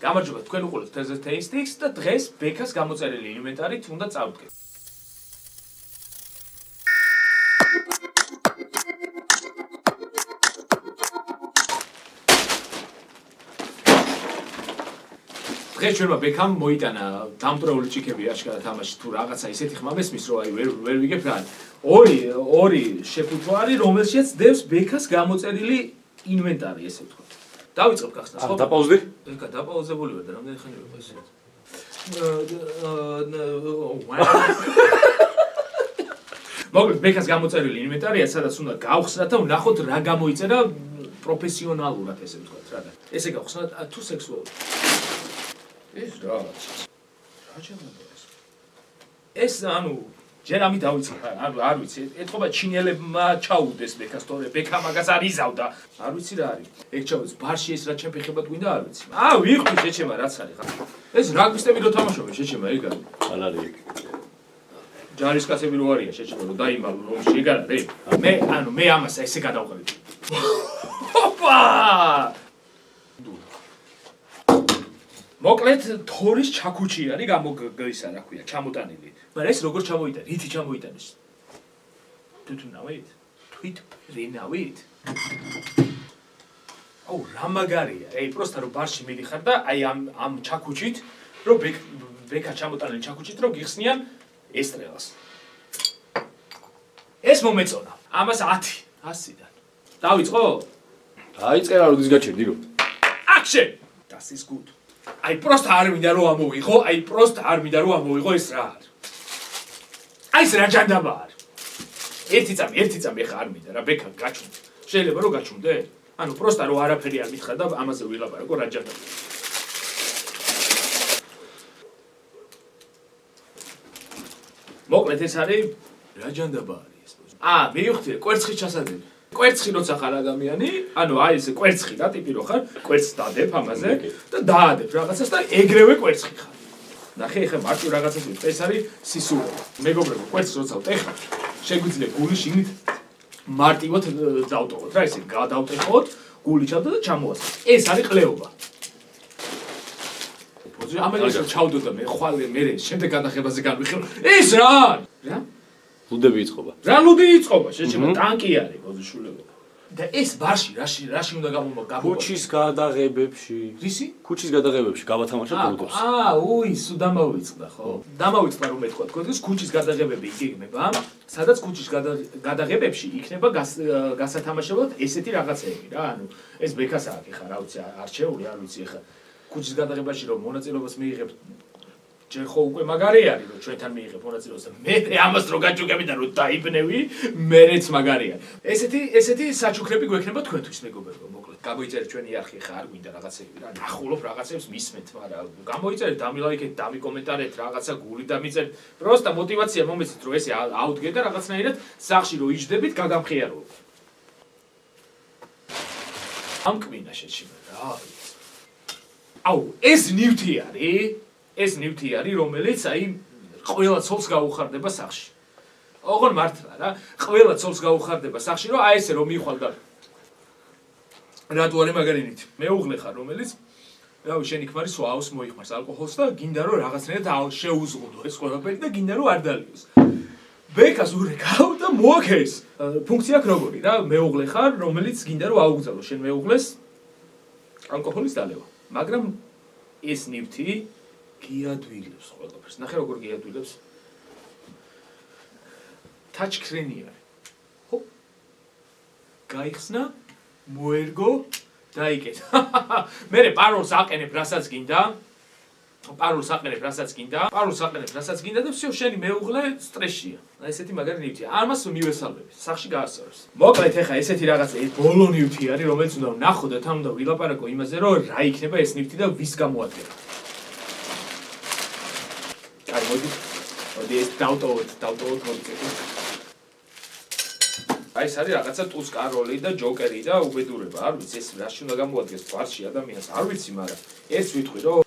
გამარჯობა, თქვენ უყურებთ TZ Tastix და დღეს ბექას გამოწერილი ინვენტარით უნდა წავდგეთ. დღეს ჩვენმა ბექამ მოიტანა დამტვრეული ჭიქები აშკარად თამაში თუ რაღაცა ისეთი ხმა მესმის რომ აი ვერ ვიგებ რა. ორი შეფუთვა არის რომელშიც დევს ბექას გამოწერილი ინვენტარი ესე ვთქვათ. დავიწყებ გახსნას ხო? დაპაუზდი? ეკა დაპაუზებული ვარ და რამდენი ხანი ვიყო ესე. მოკლედ ბექას გამოწერილი ინვენტარია, სადაც უნდა გავხსნათ და ვნახოთ რა გამოიწერა პროფესიონალურად ესე ვთქვათ რა და. ესე გავხსნათ თუ სექსუალური. ეს რა ჩამოვა ეს ანუ ჯერ ამით დავიწყე არ ვიცი ეთქობა ჩინელებმა ჩაუდეს ბექას თორე ბექა მაგას არ იზავდა არ ვიცი რა არის ეგ ჩაუდეს ბარში ეს რა ჩემფეხებად გვინდა არ ვიცი ვიხდი შეჩემა რაც არის ხა ეს რაგბისტები რო თამაშობენ შეჩემა ეგ არის არ არის ჯარისკაცები რო არიან შეჩემა რო დაიმალო რომ შეგარა მე მე ამას ესე გადავყრები ოპა მოკლედ თორის ჩაქუჩი არის გამოგისა რა ქვია ჩამოტანილი მაგრამ ეს როგორ ჩამოიტანა რითი ჩამოიტანეს თვითნავით რენავით აუ რა მაგარია აი პროსტა რომ ბარში მიდიხარ და აი ამ ჩაქუჩით რომ ბექა ჩამოტანილი ჩაქუჩით რომ გიხსნიან ესტრელას ეს მომეწონა ამას 100-დან დავიწყო დაიწერა როდის გაჩერდი რომ action das ist gut აი პროსტა არ მინდა რომ ამოვიღო, აი პროსტა არ მინდა რომ ამოვიღო ეს რა არის. აი ეს რა ჯანდაბა არის. ერთი წამი ხა არ მინდა რა ბექა გაჩუნდა. შეიძლება რომ გაჩუნდე? ანუ პროსტა რომ არაფერი არ მითხრა და ამაზე ვილაპარაკო რა ჯანდაბა. მოკლედ ეს არის რა ჯანდაბა არის ეს. მივხვდი კვერცხის ჩასადები. კვერცხი როცა ხარ ადამიანი, ანუ აი ეს კვერცხი რა ტიპი რო ხარ, კვერცხს დადებ ამაზე და დაადებ რაღაცას და ეგრევე კვერცხი ხარ. ნახე ხე მარტო რაღაცას ვიტყვი, ეს არის სისულე. მეგობრებო, კვერცხს როცა ვტეხავ, შეგვიძლია გული შიგნით მარტივად დავტოვოთ რა, ესე გადავტეხოთ, გული ჩავდა და ჩამოასხოთ. ეს არის ყლეობა. ამერიკაში ჩავდო და მე ხვალე მე შემდეგ გადახებაზე განვიხილო. ეს რა არის? რა? ლუდები იწყობა. რა ლუდი იწყობა? შეჩემა ტანკი არის ბოზიშულება. და ეს ბარში რაში უნდა გამომოგა? ქუჩის გადაღებებში. რისი? ქუჩის გადაღებებში გავათამაშოთ ლუდებს. სულ დამავიწყდა ხო? დამავიწყდა რომ ეთქვა თქვენს ქუჩის გადაღებები იქნება, სადაც ქუჩის გადაღებებში იქნება გასათამაშებლად ესეთი რაღაცეები რა, ანუ ეს ბექას აქვს ხა რა ვიცი არჩეული არ ვიცი ხა ქუჩის გადაღებაში რომ მონაწილეობას მიიღებ ჯერ ხო უკვე მაგარი არის რომ ჩვენთან მიიღებ მონაწილეობას და მე ამას რო გაჭუგები და რო დაიბნევი მერეც მაგარი არის ესეთი საჩუქრები გვექნება თქვენთვის მეგობრებო მოკლედ გამოიწერეთ ჩვენი არხი ხა არ გვინდა რაღაცები რა ნახულობ რაღაცებს მისმენთ მაგრამ გამოიწერეთ დამილაიქეთ დამიკომენტარეთ რაღაცა გული დამიწერეთ პროსტა мотиваცია მომეცით რომ ესე აუდგე და რაღაცნაირად სახში რო იჯდებით გაგამხიაროთ ამკმინა შეჩიმა რა აუ ეს ნივთი არის ეს ნივთი არის, რომელიც აი ყველა ცოლს გაუხარდება სახში. ოღონ მართლა რა, ყველა ცოლს გაუხარდება სახში, რომ აი ესე რომ მიხვალ და რატო არის მაგარი ნივთი? მეუღლე ხარ, რომელიც რავი, შენი ქმარი სვაავს მოიხმარს ალკოჰოლს და გინდა რომ რაღაცნაირად შეუზღუდო ეს ყველაფერი და გინდა რომ არ დალიოს. ბეკას ურეკავ და მოაქეს. ფუნქცია აქვს როგორი რა, მეუღლე ხარ, რომელიც გინდა რომ აუგზავნო შენ მეუღლეს ალკოჰოლის დალევა. მაგრამ ეს ნივთი გიადვილებს ყველაფერს. ნახე როგორ გიადვილებს. ტაჩკრენი არის. ხო? გაიხსნა, მოერგო, დაიკეთა. მე პაროლს აყენებ, რასაც გინდა. პაროლს აყენებ, რასაც გინდა და всё, შენი მეუღლე სტრესშია. ესეთი მაგარი ნივთია. ამას მივესალმები, სახში გაასწორებს. მოკლედ ეხა ესეთი რაღაცა, ეს ბოლო ნივთი არის, რომელიც უნდა ვნახო და თან უნდა ვილაპარაკო იმაზე, რომ რა იქნება ეს ნივთი და ვის გამოადგენა. მოდი ეს დავტოვოთ მოდი. აი ეს არის რაღაცა ტუსკაროლი და ჯოკერი და უბედურება, არ ვიცი ეს რაში უნდა გამოადგეს ბარში ადამიანს, არ ვიცი, მაგრამ ეს ვიტყვი რომ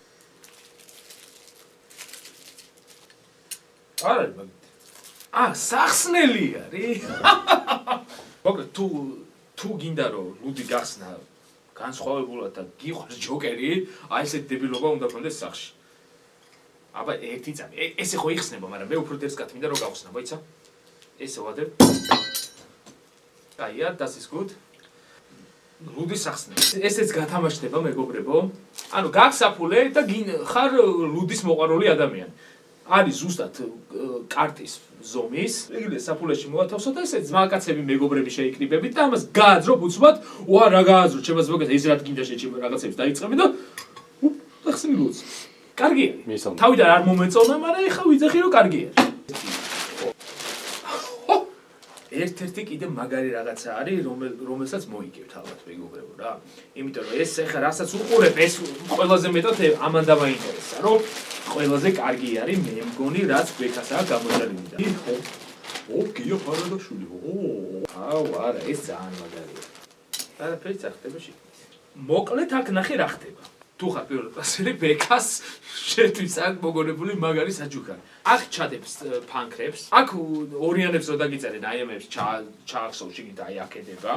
არ არის მაგით. სახსნელი არის. მოკლედ თუ გინდა რომ ლუდი გახსნა განსხვავებულად და გიყვარს ჯოკერი, აი ესეთ დებილობა უნდა გქონდეს სახში. აბა ერთი წამი. ესე ხო იხსნება, მაგრამ მე უფრო დევს კაც მინდა რომ გავხსნა, მოიცა? ესე ვადებ. აია, das ist gut. ლუდის ახსნა. ესეც გათამაშდება მეგობრებო. ანუ გაგსაფულე და ხარ ლუდის მოყვარული ადამიანი. არის ზუსტად კარტის ზომის, იგივე საფულეში მოათავსო და ესე ძმაკაცები მეგობრები შეიკრიბებით და ამას გააძრობ უცბად, ვა რა გააძრო, ჩემო ზოგადად ეს რა გინდა შეჭიმ რაღაცებს დაიწყები და ახსნი ლუდს. კარგი არის. თავიდან არ მომეწონა, მაგრამ ეხა ვიძახი რომ კარგი არის. ერთ-ერთი კიდე მაგარი რაღაცა არის, რომელსაც მოიგებთ ალბათ მეგობრებო რა. იმიტომ რომ ეს ეხა რასაც უყურებ, ეს ყველაზე მეტად ამან დამაინტერესა, რომ ყველაზე კარგი არის მე მგონი რაც ბექასაა გამოჭრილი. ო, გია ფარადაშვილი. აუ, არა, ეს ძალიან მაგარია. არაფერი წახდება შეკით. მოკლედ აქ ნახე რა ხდება. თუ ხარ პირველ კლასელი ბექას შეთვის აქ მოგონებული მაგარი საჯუქარი. აქ ჩადებს ფანქრებს, აქ ორიანებს რო დაგიწერენ აი ამებს ჩაახსოვ შიგნით აი აქედება.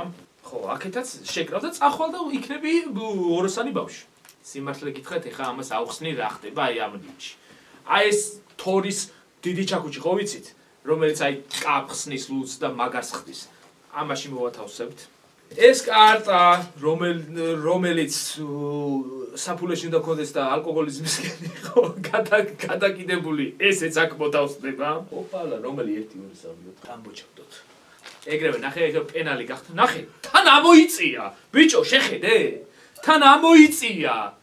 ხო, აქეთაც შეკრავ და წახვალ და იქნები ოროსანი ბავშვი. სიმართლე გითხრათ, ეხა ამას აუხსნი რა ხდება აი ამ დიჩი. აი ეს თორის დიდი ჩაქუჩი ხო ვიცით, რომელიც აი კაფხსნის ლუდს და მაგარს ხდის. ამაში მოვათავსებთ. ეს კარტა, რომელიც საფულეში უნდა გქონდეს და ალკოჰოლიზმისკენ იყო გადაკიდებული, ესეც აქ მოთავსდება. ოპალა, რომელი 1 2 3 4 ამბოჩავდოთ. ეგრევე ნახე, ეგ პენალი გახდა. ნახე, თან ამოიწია. ბიჭო, შეხედე? თან ამოიწია.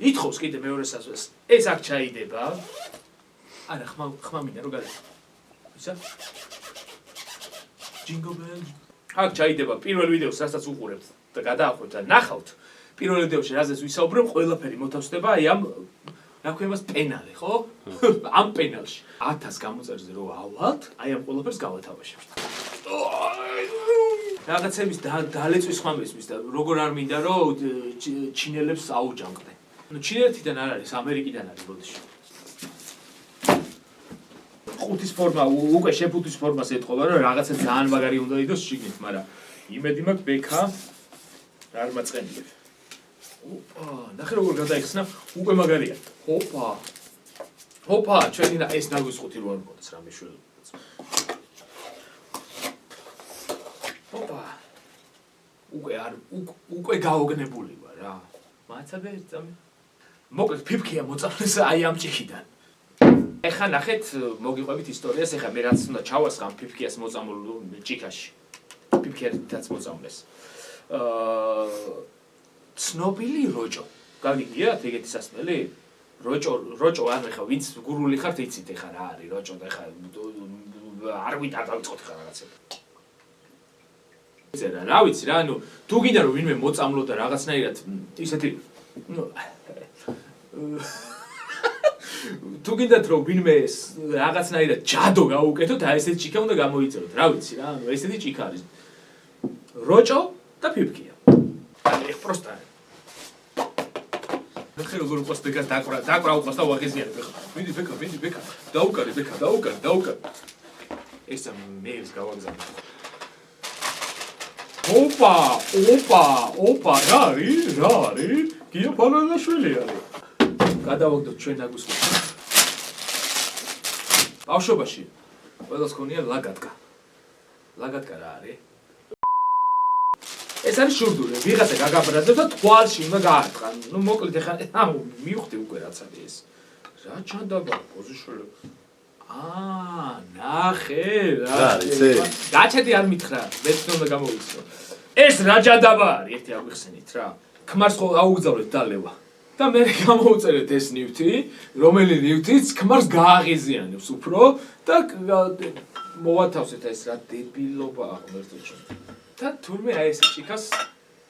ითხოვს კიდე მეორე საზღვარს. ეს აქ ჩაიდება. არა, ხმა მინდა რომ გადაიღო. ისა? Jingle bell. აქ ჩაიდება პირველ ვიდეოს, რასაც უყურებთ და გადაახვევთ და ნახავთ. პირველ ვიდეოში რაზეც ვისაუბრებ, ყველაფერი მოთავსდება აი ამ რა ქვია მას პენალი, ხო? ამ პენალში 1000 გამოწერზე რო ავალთ, აი ამ ყველაფერს გავათავაშებთ. რაღაცების დალეწვის ხმა მისმის და როგორ არ მინდა რომ ჩინელებს აუჯანყდე. ნუ ჩინეთიდან არ არის, ამერიკიდან არის ბოდიში. ხუთის ფორმა უკვე შეფუთვის ფორმას ეთყობა რომ რაღაცა ძალიან მაგარი უნდა იყოს შიგნით, მაგრამ იმედი მაქვს ბექა არ მაწყენიებ. ოპა, ნახე როგორ გადაიხსნა, უკვე მაგარია. ოპა, ჩვენი ეს ნაგვისხუთი რო არ მქონდეს რამე შვილი. ოპა. უკვე გაოგნებული ვარ რა. მაცადე წამი. მოკლედ ფიფქია მოწამლეს აი ამ ჭიქიდან. ეხა ნახეთ, მოგიყვებით ისტორიას, ეხა მე რაც უნდა ჩავასხამ ფიფქიას მოწამულ ჭიქაში. ფიფქიათაც მოწამლეს. ცნობილი როჭო. გაგიგიათ ეგეთი სასმელი? როჭო ანუ ეხა ვინც გურული ხართ იცით ეხა რა არის როჭო და ეხა არ ვიტარ დავიწყოთ ეხა რაღაცები. წერა, რა ვიცი რა, ანუ თუ გინდა რომ ვინმე მოწამლო და რაღაცნაირად ისეთი თუ გინდათ რომ ვინმე რაღაცნაირად ჯადო გაუკეთოთ, აი ესეთი ჭიქა უნდა გამოიწეროთ, რა ვიცი რა, ანუ ესეთი ჭიქა არის. როჭო და ფიფქია. აი, პროსტა. ნახე როგორ უყვას ბეკას დაკვრა უყვას და უაღიზიანებ ხა. ვიდი ბეკა. დაუკარი ბეკა, დაუკარი. ესა მე ის გავაგზავნე. ოპა, რა არის? გია ფარადაშვილი არის. გადავაგდოთ ჩვენ ნაგვისხუთს. ბავშვობაში ყველას ქონია ლაგატკა. ლაგატკა რა არის? ეს არის შურდური, ვიღაცა გაგაბრაზებს და თვალში უნდა გაარტყა. ნუ მოკლედ ეხა მივხვდი უკვე რაც არის ეს. რა ჩანდაბა პოზიშველი. ნახე რა არის ეს? გაჩედი არ მითხრა, მეც უნდა გამოვიცნო. ეს რა ჯანდაბა არის? ერთი აგვიხსენით რა. ქმარს ხო აუგზავნეთ დალევა. და მე გამოვწერეთ ეს ნივთი, რომელი ნივთიც ქმარს გააღიზიანებს უფრო და მოვათავსეთ ეს რა დებილობაა ღმერთო ჩემო. და თურმე აი ეს ჭიქას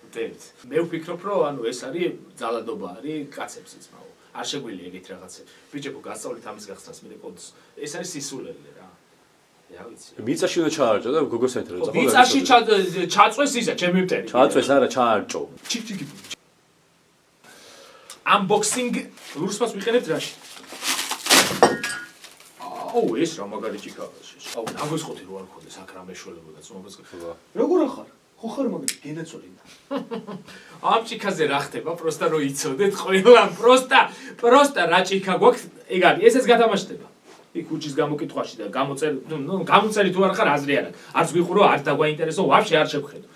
ვდებთ. მე ვფიქრობ რომ ანუ ეს არის ძალადობა არის კაცებსიც მაო. არ შეგვიძლია ეგეთ რაღაცები. ბიჭებო გასწავლით ამის გახსნას მე კოდს. ეს არის სისულელე რა. რა ვიცი. მიწაში უნდა ჩაარჭო და გოგოს ეთრო წახო. მიწაში ჩაწვეს ისა ჩემი მტერი. ჩაწვეს არა ჩაარჭო. ჩიქ. Unboxing ლურსმას ვიყენებთ რაში. აუ ეს რა მაგარი ჭიქაა. აუ ნაგვისხუთი რო არ მქონდეს აქ რამე შველებოდა წმობას. როგორ ახარ? ხო ხარ მაგარი გენაცვალინდა. ამ ჭიქაზე რა ხდება? პროსტა რო იცოდეთ ყველა პროსტა რა ჭიქა გვაქვს? ეგ არის, ესეც გათამაშდება. იქ უჩის გამოკითხვაში და გამოწერი თუ არ ხარ აზრი არა. არც გიყურო, არც დაგვაინტერესო, ვაფშე არ შევხედო.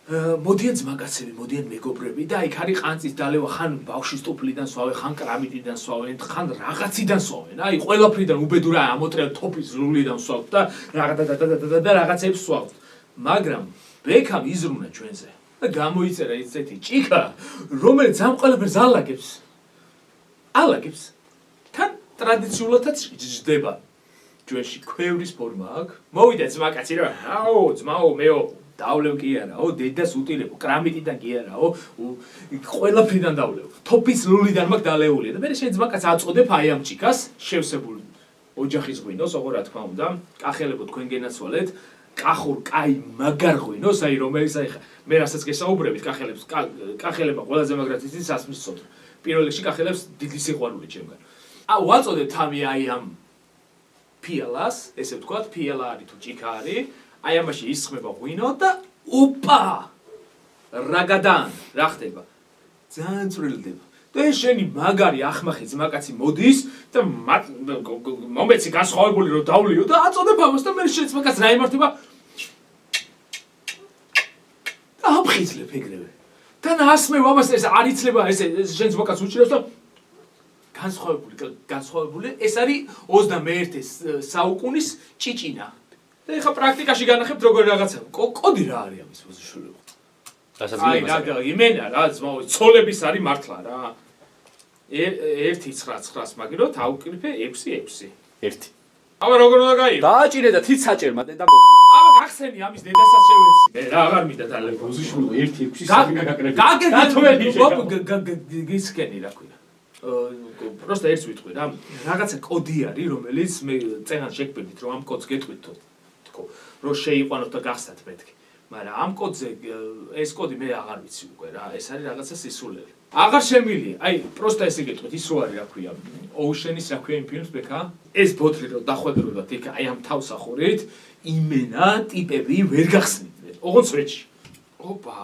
მოდიან ძმაკაცები, მოდიან მეგობრები და იქ არის ყანწის დალევა, ხან ბავშვის ტუფლიდან სვავენ, ხან კრამიტიდან სვავენ, ხან რაღაციდან სვავენ. აი, ყველაფრიდან უბედურა ამოტრია თოფის ზრულიდან სვავთ და რაღაცებს სვავთ. მაგრამ ბექამ იზრუნა ჩვენზე და გამოიწერა ისეთი ჭიქა, რომელიც ამ ყველაფერს ალაგებს. თან ტრადიციულადაც ჯდება. ჩვენში ქვევრის ფორმა აქვს. მოვიდა ძმაკაცი რა, აო, ძმაო, მეო დავლევ კი არაო, დედას უტირებ, კრამიტიდან კი არაო, ყველაფრიდან დავლევ. თოფის ლულიდან მაგ დალეული და მე შენ ძმაკაც აწოდებ აი ამ ჭიქას, შევსებული ოჯახის ღვინოს, ოღონდ რა თქმა უნდა, კახელებო თქვენ გენაცვალეთ, კახურ კაი მაგარ ღვინოს, აი რომელიც აი ხა მე რასაც გესაუბრებით, კახელებმა ყველაზე მაგრად იცის სასმის სოთო. პირველ რიგში კახელებს დიდი სიყვარული ჩემგან. ვაწოდეთ ამი აი ამ ფიალას, ესე ვთქვათ, ფიალა არის თუ ჭიქა არის. აი ამაში ისხმება ღვინო და ოპა! რაგადან, რა ხდება? ძალიან წვრილდება. და შენი მაგარი ახმახი ძმაკაცი მოდის და მომეცი გასხოვებული რომ დავლიო და აწოდებ ამას და მე შენ ძმაკაც რა იმართება? და აფხიზლებ ეგრევე. თან ასმევ ამას ეს არ იცლება ეს შენ ძმაკაც უჭირავს და განსხვავებული ეს არის 21 საუკუნის ჭიჭინა. და ეხა პრაქტიკაში განახებთ როგორ რაღაცა. კოდი რა არის ამის მოზიშვილო? აი რა იმენა რა ძმაო, ცოლების არის მართლა რა. 199 მაგირო თავკრიფე 6. 1. აბა როგორ უნდა გაიგო? დააჭირე და თიც საჭერმა და მოკრე. აბა გახსენი ამის დედასაც შევეცი. მე რა აღარ მინდა დალევ მოზიშვილო 1-6 სამი გაგაკრები. გისკენი რა ქვია. პროსტა ერთს ვიტყვი რა. რაღაცა კოდი არის რომელიც მე წენან შეგბედით რომ ამ კოდს გეტყვით რომ შეიყვანოთ და გახსნათ მეთქი. მაგრამ ამ კოდზე ეს კოდი მე აღარ ვიცი უკვე რა. ეს არის რაღაცა სისულელი. აღარ შემილია. აი, პროსტა ესე გეტყვით, ის რო არის, რა ქვია, ოუშენის რა ქვია იმ ფილმს ბექა? ეს ბოთლი რო დახვედრებათ იქ აი ამ თავსახურით, იმენა ტიპები ვერ გახსნიდნენ. ოღონდ სვეტში. ოპა.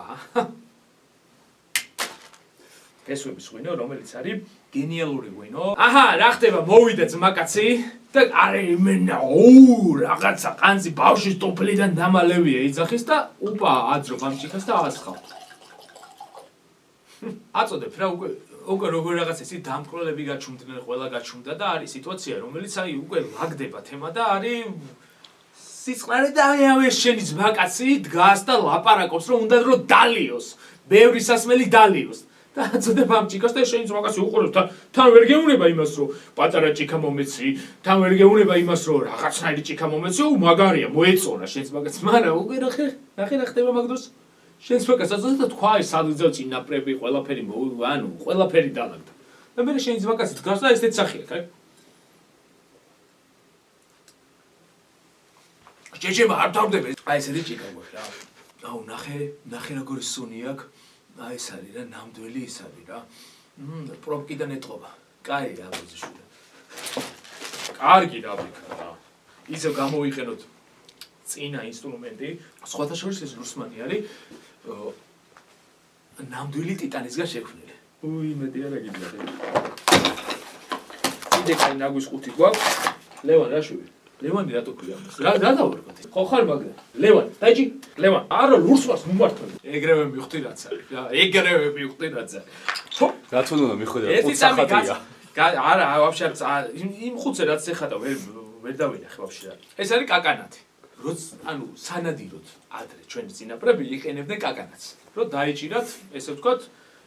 ესვების ღვინო, რომელიც არის გენიალური ღვინო. აჰა, რა ხდება, მოვიდა ძმაკაცი და არე იმენა, რაღაცა ყანწი ბავშვის ტოფლიდან დამალევია იძახის და ოპა, აძრობ ამ ჭიქას და ასხავთ. აწოდებ რა უკვე როგორ რაღაც ისი დამკვლელები გაჩუმდნენ, ყველა გაჩუმდა და არის სიტუაცია, რომელიც აი უკვე ლაგდება თემა და არის სიწყნარე და აი შენი ძმაკაცი დგას და ლაპარაკობს რომ უნდა რომ დალიოს, ბევრი სასმელი დალიოს. და აწოდებ ამ ჭიქას და შენი ძმაკაცი უყურებს თან ვერ გეუნება იმას რომ პატარა ჭიქა მომეცი, თან ვერ გეუნება იმას რომ რაღაცნაირი ჭიქა მომეცი, მაგარია, მოეწონა შენ ძმაკაცს, მაგრამ უკვე ნახე რა ხდება მაგდროს. შენ ძმაკაცს აწოდებ და თქვა ის სადღაც წინაპრები, ყველაფერი ანუ ყველაფერი დალაგდა. და მე შენი ძმაკაცი დგას და ესეც სახია, კაი? ჯეჯება არ დავდები. აი ესეთი ჭიქა გვაქვს რა. აუ ნახე როგორი სუნი აქვს. აი ეს არის რა, ნამდვილი ის არის რა. პროპკიდან ეტყობა. კაი რა ბოზიშვილი. კარგი რა ვიქნა რა. ისე გამოიყენოთ წინა ინსტრუმენტი, სხვათა შორის ეს რუსმანი არის ნამდვილი ტიტანისგან შექმნილი. იმედი არა გიდგა. კიდე კაი ნაგვის ყუთი გვაქვს. ლევან რაშვილი. ლევანი რატო ქვია მას? რა დავარქოთ? ხო ხარ მაგდა. ლევან, დაიჭი, ლევან. არა ლურსვას მომართო. ეგრევე მივხვდი რაც არის რა. ეგრევე მივხვდი რაც არის. ხო, რა თქმა უნდა მივხვდი რა. ეს სამი არა, ვაფშე იმ ხუთზე რაც ეხადა ვერ დავინახე ვაფშე რა. ეს არის კაკანათი. ანუ სანადიროდ ადრე ჩვენი წინაპრები იყენებდნენ კაკანათს. რომ დაიჭირათ, ესე ვთქვათ,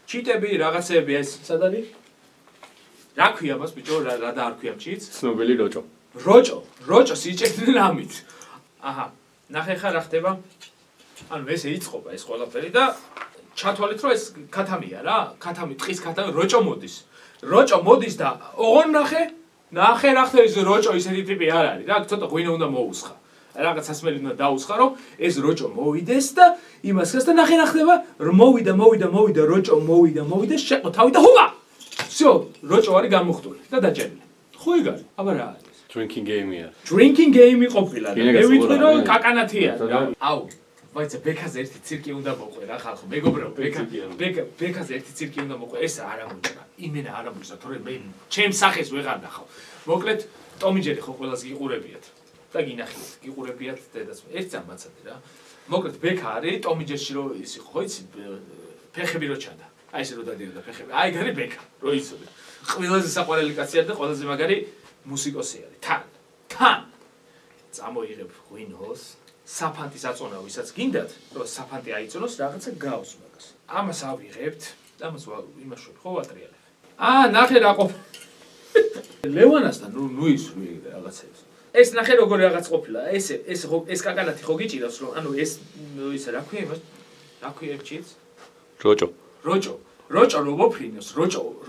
ჩიტები, რაღაცეები ეს სად არის? რა ქვია მას ბიჭო, რა დაარქვია ჩიტს? ცნობილი როჭო. როჭოს იჭერდნენ ამით. აჰა, ნახე ხა რა ხდება? ანუ ესე იწყობა ეს ყველაფერი და ჩათვალეთ რომ ეს ქათამია რა, ტყის ქათამი როჭო მოდის. როჭო მოდის და ოღონ ნახე რა ხდება ეს როჭო ისეთი ტიპი არ არის რა, ცოტა ღვინო უნდა მოუსხა. რაღაც სასმელი უნდა დაუსხა რომ ეს როჭო მოვიდეს და იმას ხას და ნახე რა ხდება? მოვიდა როჭო მოვიდა, შეყო თავი და ჰუა! всё, როჭო არის გამოხტული და დაჭერილი. ხო ეგ არის? აბა რა არის? Drinking game-ია. Drinking game ყოფილა. მე ვიტყვი რომ კაკანათია. აუ, მაიცა ბექაზე ერთი ცირკი უნდა მოყვე რა ხალხო მეგობრებო ბექაზე ერთი ცირკი უნდა მოყვე ეს არ ამოჭრა იმენა არ ამოჭრა თორე მე ჩემს სახეს ვეღარ ნახავ მოკლედ ტომიჯერი ხო ყველას გიყურებიათ და გინახიათ გიყურებიათ დედას ერთ წამაცადე რა მოკლედ ბექა არის ტომიჯერში რო ის იყო ხო იცი ფეხები რო ჩანდა აი ესე რო დადიოდა ფეხები აი გარი ბექა რო იცოდე ყველაზე საყვარელი კაცი არის და ყველაზე მაგარი მუსიკოსი არის თან წამოიღებ ღვინოს საფანტის აწონა ვისაც გინდათ რომ საფანტი აიწონოს რაღაცა გავს მაგას ამას ავიღებთ და ამას იმაშვენ ხო ვატრიალებ ნახე რა ყოფ ლევანასთან ნუ ის რაღაცებს ეს ნახე როგორ რაღაც ყოფილა ეს კაკალათი ხო გიჭირავს რომ ანუ ეს ისა რა ქვია იმას რა ქვია ეფჩიც როჭო რო მოფრინოს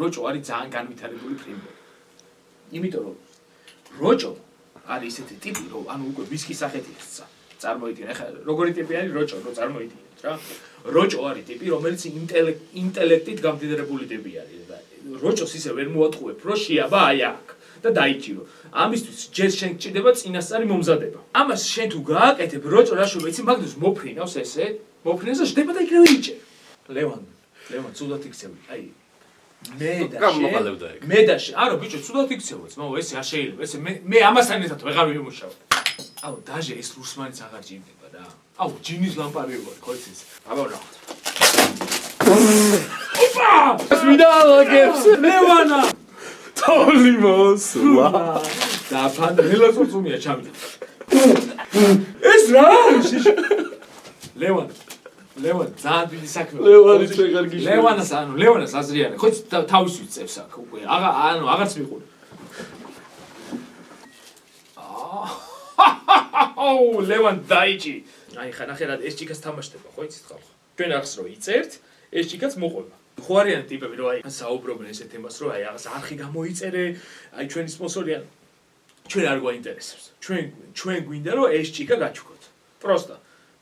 როჭო არის ძალიან განვითარებული ფრინველი იმიტომ რომ როჭო არის ისეთი ტიპი რომ ანუ უკვე ვისკის სახით იქცა წარმოიდგინე ახლა როგორი ტიპი არის როჭო რო წარმოიდგინეთ რა როჭო არის ტიპი რომელიც ინტელექტით გამდიდრებული ტიპი არის და როჭოს ისე ვერ მოატყუებ რომ შეაბა აი აქ და დაიჭირო ამისთვის ჯერ შენ გჭირდება წინასწარი მომზადება ამას შენ თუ გააკეთებ როჭო რაშულა იცი მაგდროს მოფრინავს ესე მოფრინავს და შდება და იქნებ იჭერ ლევან ცუდად იქცევი აი მე და შენ არა ბიჭო ცუდად იქცევოც მაგრამ ესე არ შეიძლება ესე მე ამასთან ერთად ვეღარ ვიმუშავ აუ დაჟე ეს რუსმანიც აღარ ჭირდება რა აუ ჯინის ლამპარი ვარ ხო იცი აბა ნახოთ ოპა სვიდალოგებს ლევანა თოლი მოსულა და ფანდრელა წუწუმია ჩამი ეს რა ლევან ძალიან დიდი საქმე ლევანას აზრი არის ხო თავის ვიწევს აქ უკვე აღარც მიყური აუ ლევან დაიჭი აი ხა ნახე რა ეს ჭიქას თამაშდება ხო იცით ხალხო ჩვენ ახს რო იწერთ ეს ჭიქაც მოყვება ხო არიან ტიპები რომ აი საუბრობენ ესეთ თემას რომ აი რაღაც არხი გამოიწერე აი ჩვენი სპონსორია ჩვენ არ გვაინტერესებს ჩვენ გვინდა რომ ეს ჭიქა გაჩუქოთ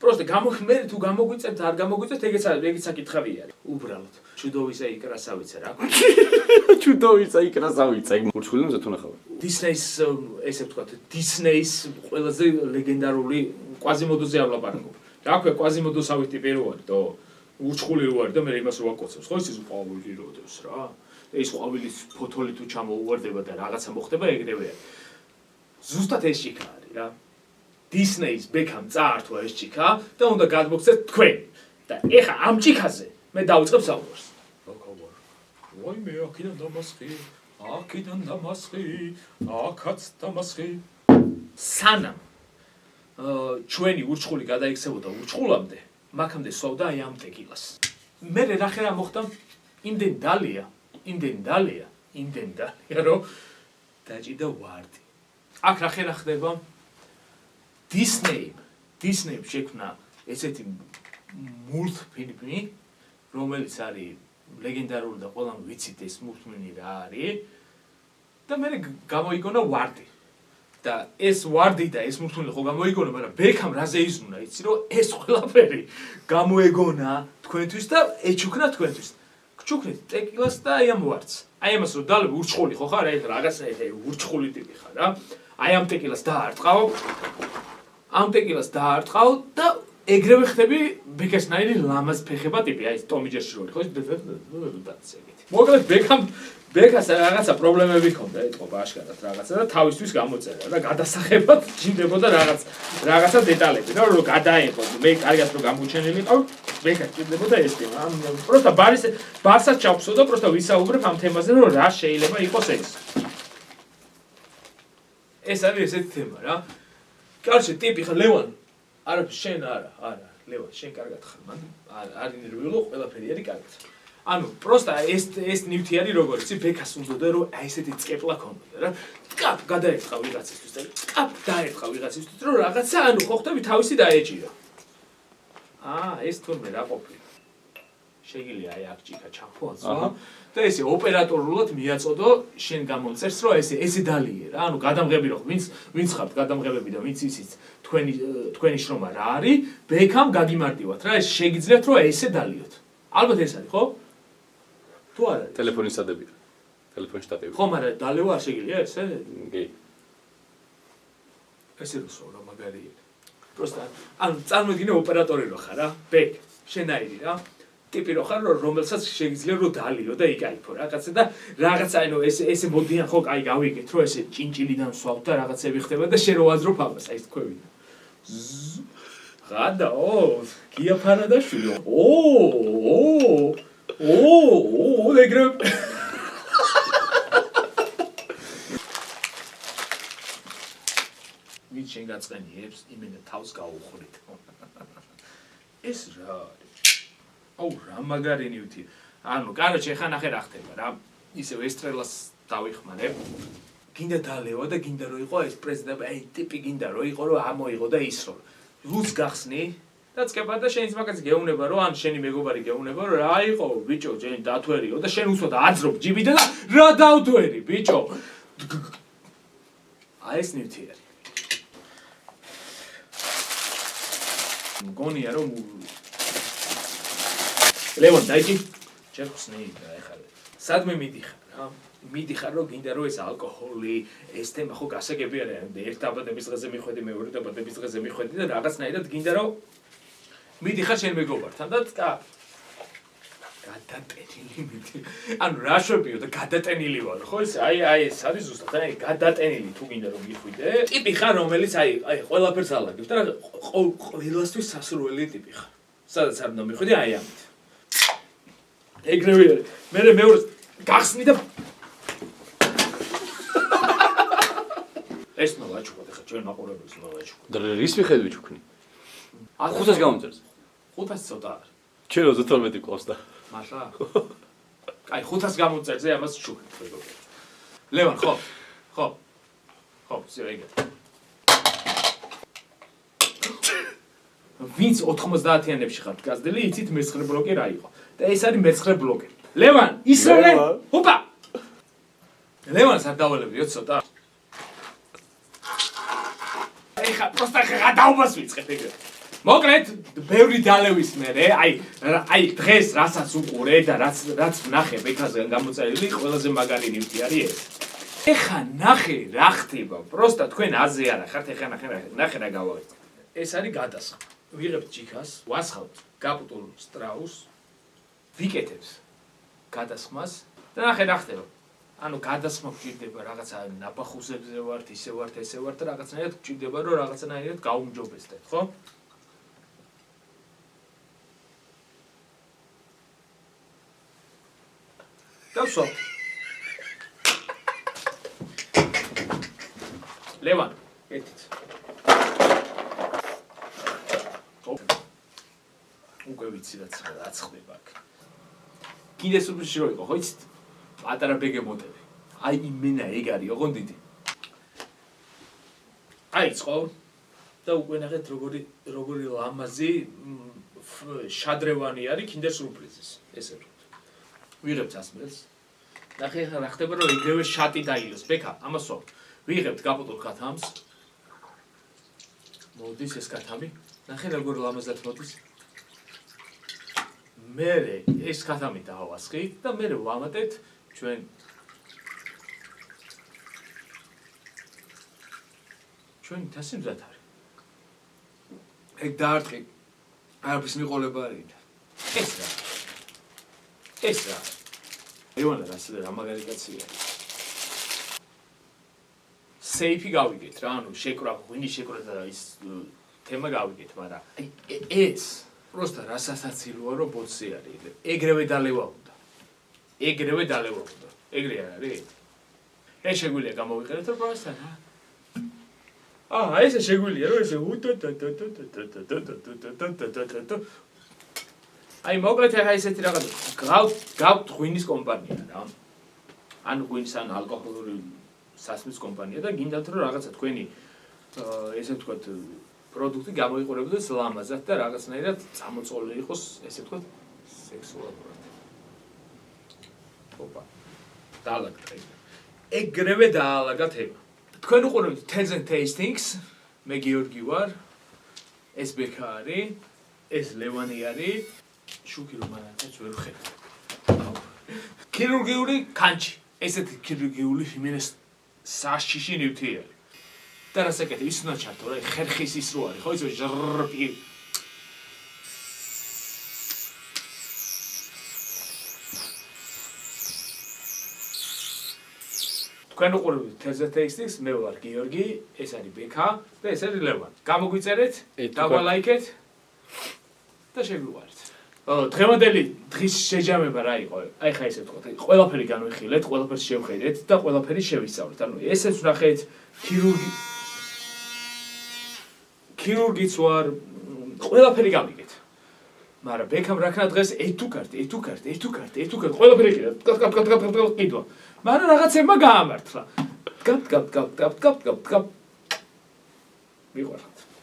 просто გამოგმერ თუ გამოგვიწერთ არ გამოგვიწერთ ეგეც საკითხავი არის უბრალოდ ჩუდოვისა იკრასავიცა რა ჩუდოვისა იკრასავიცა მურჩხულინზე თუ ნახავ დისნეის ესე ვთქვათ დისნეის ყველაზე ლეგენდარული კვაზიმოდოზე ავლაპარაკობ რა ქვია კვაზიმოდოსავით ტიპი რო არის თო ურჩხული რო არის და მე იმას რო აკოცებს ხო ის ყვავილი როდეს რა ეს ყვავილის ფოთოლი თუ ჩამოუვარდება და რაღაცა მოხდება ეგრევე არის ზუსტად ეს ჭიქა არის რა დისნეის ბექამ წაართვა ეს ჭიქა და უნდა გადმოგცეთ თქვენ და ეხა ამ ჭიქაზე მე დავიწყებ საუბარს ვაი მე აქედან დამასხი აქაც დამასხი სანამ ჩვენი ურჩხული გადაიქცებოდა ურჩხულამდე მაქამდე სვავდა აი ამ ტეკილას მე რა მოხდა იმდენ დალია რომ დაჭიდა ვარდი აქ რა ხდება დისნეიმ შექმნა ესეთი მულტფილმი რომელიც არის ლეგენდარული და ყველამ ვიცით ეს მულტფილმი რა არის და მე გამოიგონა ვარდი და ეს ვარდი და ეს მულტფილმი ხო გამოიგონა მაგრამ ბექამ რაზე იზრუნა იცი რომ ეს ყველაფერი გამოეგონა თქვენთვის და ეჩუქნა თქვენთვის გჩუქნით ტეკილას და აი ამ ვარდს აი ამას რომ დალებ ურჩხული ხო ხარ აი რაღაცა ეს ურჩხული ტიპი ხარ რა აი ამ ტეკილას დაარტყავ და ეგრევე ხდები ბეკასნაირი ლამაზ ფეხება ტიპი აი ტომიჯერში როლი ხო დაცეგეთ მოკლედ ბეკას რაღაცა პრობლემები ჰქონდა ეთყობა აშკარად რაღაცა და თავისთვის გამოწერა და გადასახებად ჭირდებოდა რაღაცა დეტალები და რომ გადაიღო მე კარგად რომ გამოჩენილიყავ ბეკას ჭირდებოდა ეს თემა просто ბარსაც ჩავხსო და просто ვისაუბრებ ამ თემაზე რომ რა შეიძლება იყოს ეს არის ესეთი თემა რა კარჩე ტიპი ხა ლევან არა შენ არა ლევან შენ კარგად ხარ მან არ ინერვიულო ყველაფერი არის კარგად ანუ просто ეს ნივთი არის როგორ იცი ბეკას უნდოდა რომ აი ესეთი წკეპლა ქონოდა რა ტკაპ გადაერტყა ვიღაცისთვის და ტკაპ დაერტყა ვიღაცისთვის რომ რაღაცა ანუ ხო ხტები თავისი დაეჭირა ეს თურმე რა ყოფილი შეგიძლია აი აქ ჭიქა ჩამოაწვა და ესე ოპერატორულად მიაწოდო შენ გამომწერს რომ ესე დალიე რა ანუ გადამღები რო ვინც ხართ გადამღებები და ვინც ისიც თქვენი შრომა რა არის ბექამ გაგიმარტივათ რა ეს შეგიძლიათ რომ ესე დალიოთ ალბათ ეს არის ხო თუ არა ტელეფონის სადებია ტელეფონის შტატები ხო მაგრამ დალევა არ შეგიძლია ესე კი ესე რო სვლა მაგარი просто ანუ წარმოიდგინე ოპერატორი რო ხარ რა ბეკ შენაირი რა ტიპი რო ხარ რომელსაც შეიძლება რომ დაალიო და იკაიფო რაღაცა და რაღაცა ანუ ესე მოდიან ხო კაი გავიგეთ რომ ესე ჭინჭილიდან სვავ და რაღაცები ხდება და შენ რო ვაზრობ ამას აი ეს თქვენი ღადა გია ფარადაშვილი ეგრე ვინ შენ გაწყენიებს იმენა თავს გაუხვრით ეს რა რა მაგარი ნივთი ანუ კაროჩე ხა ნახე რა ხდება რა ისევ ესტრელას დავიხმარებ გინდა დალევა და გინდა რომ იყო ეს პრეზიდენტი აი ტიპი გინდა რომ იყო რომ ამოიღო და ისრო ლუც გახსნი და წკება და შენიც მაგაც გეუნება რომ ან შენი მეგობარი გეუნება რომ რა იყო ბიჭო ჯენი დათვერიო და შენ უსვათ აძრობ ჯიბიდან და რა დავთვერი ბიჭო აი ეს ნივთი არის მგონია რომ ლევონ დაიჭი ჯერ ხსნი და ეხლა სადმე მიდიხარ რა მიდიხარ რომ გინდა რომ ეს ალკოჰოლი ეს თემა ხო გასაგები არის ერთ დაბადების დღეზე მიხვედი მეორე დაბადების დღეზე მიხვედი და რაღაცნაირად გინდა რომ მიდიხარ შენ მეგობართან და გადატენილი მიდი ანუ რა შვებიო და გადატენილი ვარ ხო ეს აი ეს არის ზუსტად აი გადატენილი თუ გინდა რომ მიხვიდე ტიპი ხარ რომელიც აი ყველაფერს ალაგებს და ყველასთვის სასურველი ტიპი ხარ სადაც არ უნდა მიხვიდე აი ამით ეგრევე მე მეორე გახსნი და ეს მოვაჩუქოთ ახლა ჩვენ მაყურებელს მოვაჩუქოთ და რის მიხედვით ჩუქნი 500-ს გამომწერს 500 ცოტა არის ჩვენ 32 ყავს და მაშა აი 500-ს გამომწერზე ამას ჩუქეთ მეგობრო ლევან ხო ზეგე ვინც 90-იანებში ხართ გაზდელი იცით მე-9 ბლოკი რა იყო და ეს არის მე-9 ბლოკი ლევან ისროლე ჰოპა ლევანს არ დავალებიო ცოტა ეხა პროსტა ხა დაუბას ვიწყებ ეგრე მოკლედ ბევრი დალევის მერე აი დღეს რასაც უყურე და რაც ვნახე ბექაზე გამოწერილი ყველაზე მაგარი ნივთი არის ეს ეხა ნახე რა ხდება პროსტა თქვენ აზე არა ხართ ეხა ნახე რა გავაკეთე ეს არის გადასხმა ვიღებთ ჯიქას ვასხავთ გაპუტულ სტრაუსს ვიკეთებს გადასხმას და ნახე რა ხდება ანუ გადასხმა გვჭირდება რაღაცა ნაბახუსებზე ვართ ისე ვართ ესე ვართ და რაღაცნაირად გვჭირდება რომ რაღაცნაირად გაუმჯობესდეთ ხო დავსვა ლევან ეთით უკვე ვიცი რაც ხდება აქ კიდე სულში რო იყო ხო იცით პატარა ბეგემოტები აი იმენა ეგ არის ოღონდ დიდი აი ხო და უკვე ნახეთ როგორი ლამაზი შადრევანი არის კინდერ სურპრიზის ესე ვთქვი ვიღებთ ასმელს ნახე რა ხდება რომ ეგრევე შატი დაილოს ბექა ამას ვთქვი ვიღებთ გაპუტულ ქათამს მოდის ეს ქათამი ნახე როგორ ლამაზად მოდის მე ეს ქათამი დავასხით და მე ვამატეთ ჩვენ თასი მზად არის ეგ დაარტყი არაფრის მიყოლება არ იქ ეს რა ეუნა რა მაგარი კაცია სეიფი გავიგეთ რა ანუ შეკრა ღვინი შეკრა და ის თემა გავიგეთ მაგრამ აი ეს просто რასასაცილოა რომ ბოცი არის ეგრევე დალევა უნდა ეგრე არის ეს შეგვიძლია გამოვიყენოთ რომ პროსტა ესე შეგვიძლია რომ ესე აი მოკლედ ახლა ესეთი რაღაც გავთ ღვინის კომპანია რა ანუ ღვინის ან ალკოჰოლური სასმის კომპანია და გინდათ რომ რაღაცა თქვენი ესე ვთქვათ პროდუქტი გამოიყურებოდეს ლამაზად და რაღაცნაირად წამოწოლილი იყოს ესე ვთქვათ სექსუალურად ოპა დაალაგდა ეგრევე დაალაგა თემა თქვენ უყურებთ Tales and Tastings მე გიორგი ვარ ეს ბექა არის ეს ლევანი არის შუქი რომ არაცაც ვერ ხედავ ქირურგიული კანჩი ესეთი ქირურგიული ჰიმენეს საშიში ნივთი არის და რასაკეთე ის უნდა ჩართო რა ხერხის ის რო არის ხო იცი ჟრპი თქვენ უყურებთ თეზა ტექსტის მე ვარ გიორგი ეს არის ბექა და ეს არის ლევან გამოგვიწერეთ დაგვალაიქეთ და შეგვიყვარეთ დღევანდელი დღის შეჯამება რა იყო აი ხა ესე ვთქვათ ყველაფერი განვიხილეთ ყველაფერს შევხედეთ და ყველაფერი შევისწავლეთ ანუ ესეც ვნახეთ ქირურგიც ვარ ყველაფერი გავიგეთ მაგრამ ბექამ რაქნა დღეს ეთუკარტი ყველაფერი ყიდვა მაგრამ რაღაცებმა გაამართლა გაპ მიყვარხართ